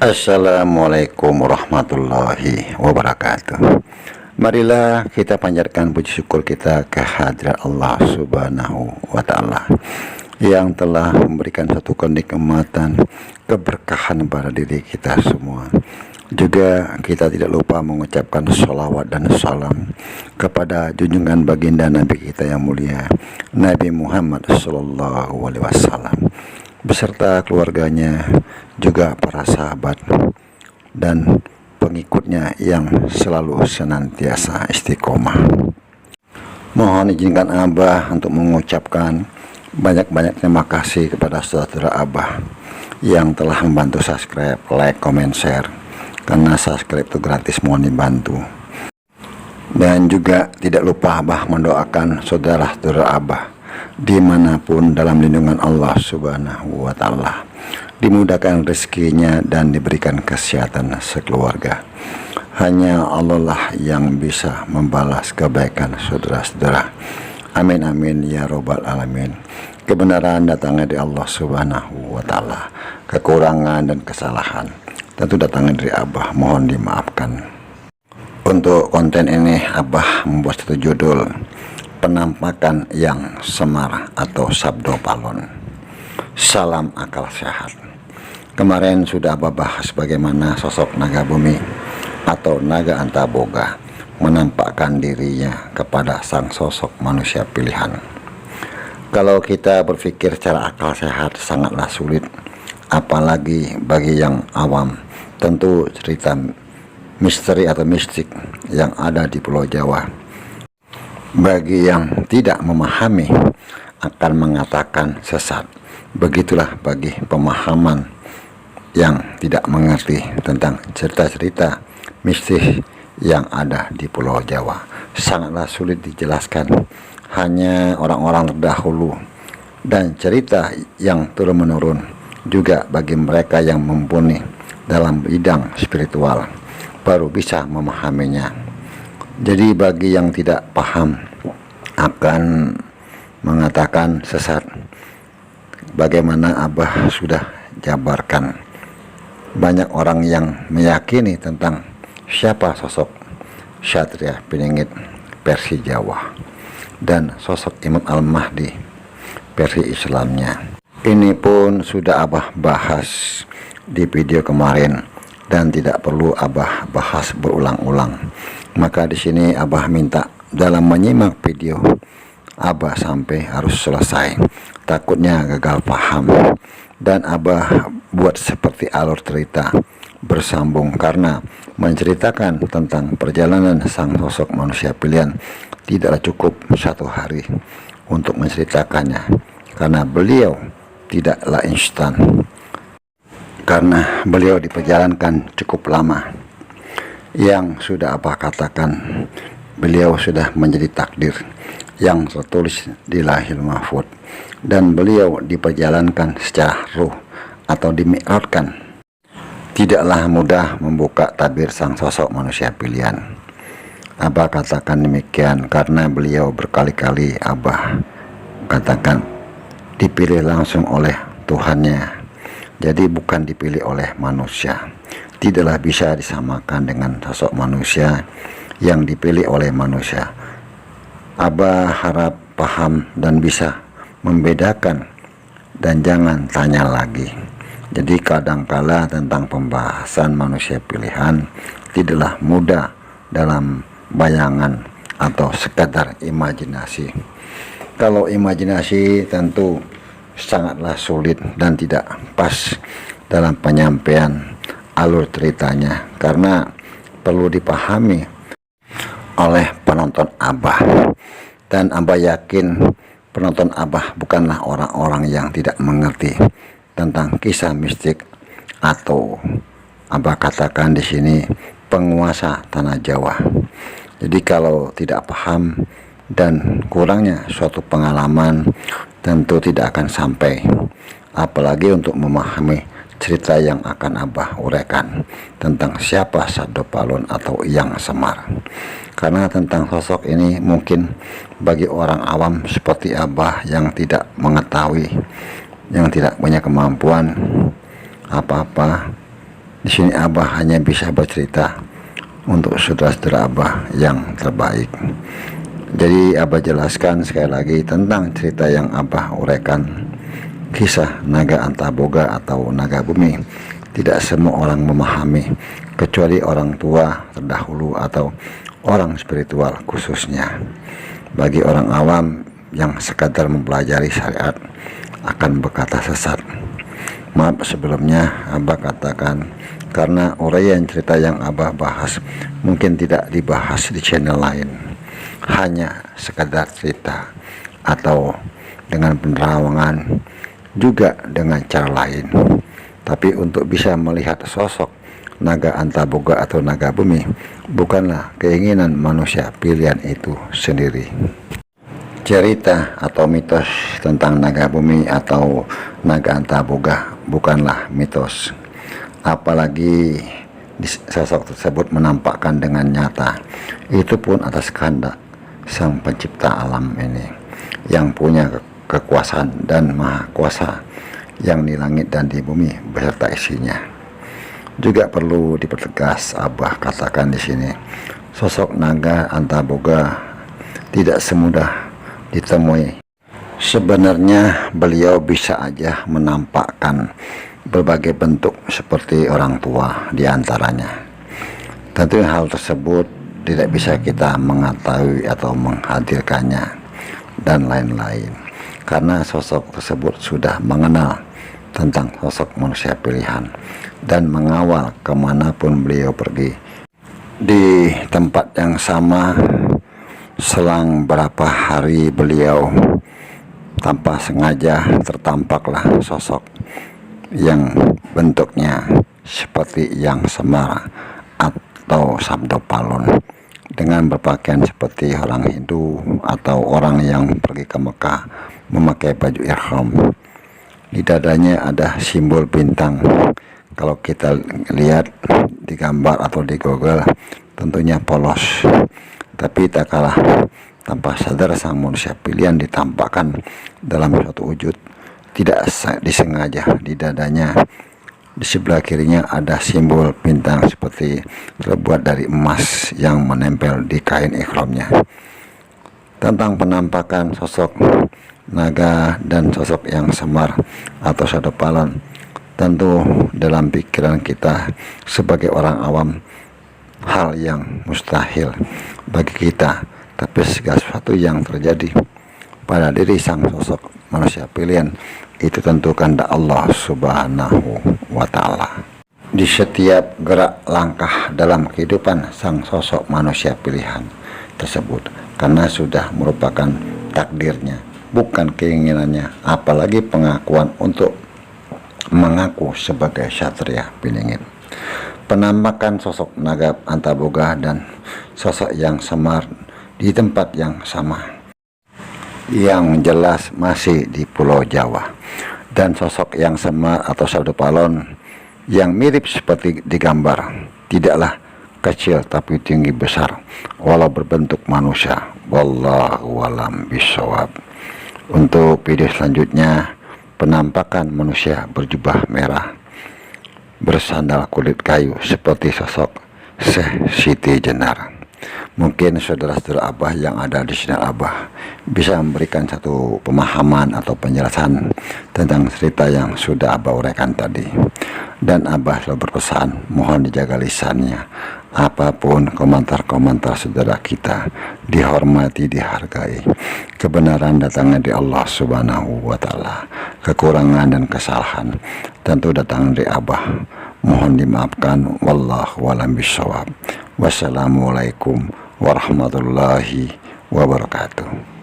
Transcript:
Assalamualaikum warahmatullahi wabarakatuh. Marilah kita panjatkan puji syukur kita kehadirat Allah Subhanahu wa Ta'ala yang telah memberikan satu kenikmatan, keberkahan pada diri kita semua. Juga kita tidak lupa mengucapkan sholawat dan salam kepada junjungan baginda Nabi kita yang mulia, Nabi Muhammad SAW, beserta keluarganya, juga para sahabat dan pengikutnya yang selalu senantiasa istiqomah. Mohon izinkan Abah untuk mengucapkan banyak-banyak terima kasih kepada saudara Abah yang telah membantu subscribe, like, comment, share. Karena subscribe itu gratis, mohon dibantu. Dan juga tidak lupa Abah mendoakan saudara-saudara Abah dimanapun dalam lindungan Allah Subhanahu wa Ta'ala, dimudahkan rezekinya dan diberikan kesehatan sekeluarga. Hanya Allah lah yang bisa membalas kebaikan saudara-saudara. Amin amin ya robbal alamin. Kebenaran datangnya dari Allah Subhanahu wa Ta'ala. Kekurangan dan kesalahan tentu datangnya dari Abah, mohon dimaafkan. Untuk konten ini Abah membuat satu judul, penampakan yang semar atau sabdo palon. Salam akal sehat. Kemarin sudah Abah bahas bagaimana sosok naga bumi atau naga antaboga menampakkan dirinya kepada sang sosok manusia pilihan. Kalau kita berpikir secara akal sehat sangatlah sulit, apalagi bagi yang awam. Tentu cerita misteri atau mistik yang ada di Pulau Jawa, bagi yang tidak memahami akan mengatakan sesat. Begitulah bagi pemahaman yang tidak mengerti tentang cerita-cerita mistis yang ada di Pulau Jawa. Sangatlah sulit dijelaskan, hanya orang-orang terdahulu dan cerita yang turun-menurun, juga bagi mereka yang mumpuni dalam bidang spiritual baru bisa memahaminya. Jadi bagi yang tidak paham akan mengatakan sesat, bagaimana Abah sudah jabarkan. Banyak orang yang meyakini tentang siapa sosok Ksatria Piningit versi Jawa dan sosok Imam Al-Mahdi versi Islamnya. Ini pun sudah Abah bahas di video kemarin dan tidak perlu Abah bahas berulang-ulang. Maka di sini Abah minta dalam menyimak video Abah sampai harus selesai, takutnya gagal paham. Dan Abah buat seperti alur cerita bersambung, karena menceritakan tentang perjalanan sang sosok manusia pilihan tidaklah cukup satu hari untuk menceritakannya, karena beliau tidaklah instan, karena beliau diperjalankan cukup lama. Yang sudah Abah katakan, beliau sudah menjadi takdir yang tertulis di Lauhul Mahfuz, dan beliau diperjalankan secara ruh atau dimi'rajkan. Tidaklah mudah membuka tabir sang sosok manusia pilihan. Abah katakan demikian karena beliau berkali-kali Abah katakan dipilih langsung oleh Tuhannya. Jadi bukan dipilih oleh manusia. Tidaklah bisa disamakan dengan sosok manusia yang dipilih oleh manusia. Abah harap paham dan bisa membedakan, dan jangan tanya lagi. Jadi kadangkala tentang pembahasan manusia pilihan tidaklah mudah dalam bayangan atau sekadar imajinasi. Kalau imajinasi tentu sangatlah sulit dan tidak pas dalam penyampaian alur ceritanya, karena perlu dipahami oleh penonton Abah. Dan Abah yakin penonton Abah bukanlah orang-orang yang tidak mengerti tentang kisah mistik atau Abah katakan di sini penguasa tanah Jawa. Jadi kalau tidak paham dan kurangnya suatu pengalaman, tentu tidak akan sampai, apalagi untuk memahami cerita yang akan Abah uraikan tentang siapa Sabdo Palon atau Yang Semar. Karena tentang sosok ini mungkin bagi orang awam seperti Abah yang tidak mengetahui, yang tidak punya kemampuan apa-apa, Di sini Abah hanya bisa bercerita untuk saudara-saudara Abah yang terbaik. Jadi Abah jelaskan sekali lagi tentang cerita yang Abah uraikan, kisah naga Antaboga atau naga bumi. Tidak semua orang memahami, kecuali orang tua terdahulu atau orang spiritual khususnya. Bagi orang awam yang sekadar mempelajari syariat akan berkata sesat. Maaf sebelumnya Abah katakan, karena uraian cerita yang Abah bahas mungkin tidak dibahas di channel lain, hanya sekadar cerita atau dengan penerawangan, juga dengan cara lain. Tapi untuk bisa melihat sosok naga Antaboga atau naga bumi bukanlah keinginan manusia pilihan itu sendiri. Cerita atau mitos tentang naga bumi atau naga Antaboga bukanlah mitos, apalagi sosok tersebut menampakkan dengan nyata, itu pun atas kehendak Sang Pencipta alam ini yang punya kekuasaan dan maha kuasa yang di langit dan di bumi beserta isinya. Juga perlu dipertegas, Abah katakan di sini, sosok naga Antaboga tidak semudah ditemui. Sebenarnya beliau bisa aja menampakkan berbagai bentuk seperti orang tua diantaranya. Tentu hal tersebut tidak bisa kita mengetahui atau menghadirkannya dan lain-lain, karena sosok tersebut sudah mengenal tentang sosok manusia pilihan dan mengawal kemanapun beliau pergi. Di tempat yang sama, selang berapa hari beliau tanpa sengaja tertampaklah sosok yang bentuknya seperti Yang Semar atau Sabdo Palon dengan berpakaian seperti orang Hindu atau orang yang pergi ke Mekah memakai baju ihram. Di dadanya ada simbol bintang. Kalau kita lihat di gambar atau di Google tentunya polos, tapi tak kalah tanpa sadar sang manusia pilihan ditampakkan dalam suatu wujud tidak disengaja. Di dadanya di sebelah kirinya ada simbol bintang seperti terbuat dari emas yang menempel di kain ihramnya. Tentang penampakan sosok naga dan sosok Yang Semar atau Sabdo Palon, tentu dalam pikiran kita sebagai orang awam hal yang mustahil bagi kita, tapi segala sesuatu yang terjadi pada diri sang sosok manusia pilihan itu tentu kehendak Allah Subhanahu wa Ta'ala. Di setiap gerak langkah dalam kehidupan sang sosok manusia pilihan tersebut, karena sudah merupakan takdirnya, bukan keinginannya, apalagi pengakuan untuk mengaku sebagai Satria Piningit. Penampakan sosok naga Antaboga dan sosok Yang Semar di tempat yang sama, yang jelas masih di Pulau Jawa, dan sosok Yang Semar atau Sabdo Palon yang mirip seperti di gambar, tidaklah kecil tapi tinggi besar walau berbentuk manusia. Wallahu a'lam bishawab. Untuk video selanjutnya, penampakan manusia berjubah merah bersandal kulit kayu seperti sosok Syekh Siti Jenar. Mungkin saudara-saudara Abah yang ada di channel Abah bisa memberikan satu pemahaman atau penjelasan tentang cerita yang sudah Abah uraikan tadi. Dan Abah selalu berpesan, mohon dijaga lisannya. Apapun komentar-komentar saudara kita dihormati, dihargai. Kebenaran datangnya dari Allah Subhanahu wa Ta'ala. Kekurangan dan kesalahan tentu datang dari Abah. Mohon dimaafkan. Wallahu a'lam bishawab. Wassalamualaikum warahmatullahi wabarakatuh.